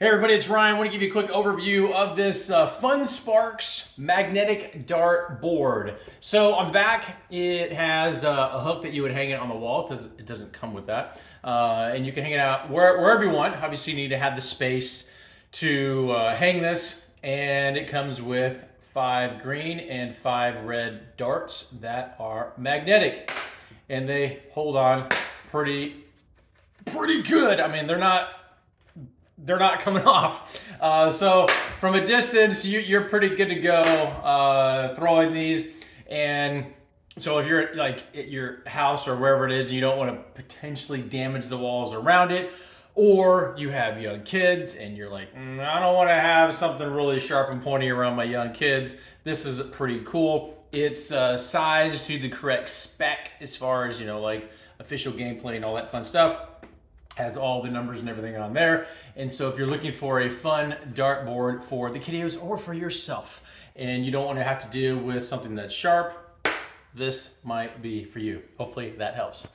Hey everybody, it's Ryan. I want to give you a quick overview of this Fun Sparks magnetic dart board. So on the back, it has a hook that you would hang it on the wall. It doesn't come with that. And you can hang it out wherever you want. Obviously, you need to have the space to hang this. And it comes with 5 green and 5 red darts that are magnetic. And they hold on pretty good. I mean, they're not coming off. So from a distance, you're pretty good to go throwing these. And so if you're like at your house or wherever it is, you don't want to potentially damage the walls around it, or you have young kids and you're like, I don't want to have something really sharp and pointy around my young kids. This is pretty cool. It's sized to the correct spec as far as, like official gameplay and all that fun stuff. Has all the numbers and everything on there. And so if you're looking for a fun dartboard for the kiddos or for yourself, and you don't want to have to deal with something that's sharp, this might be for you. Hopefully that helps.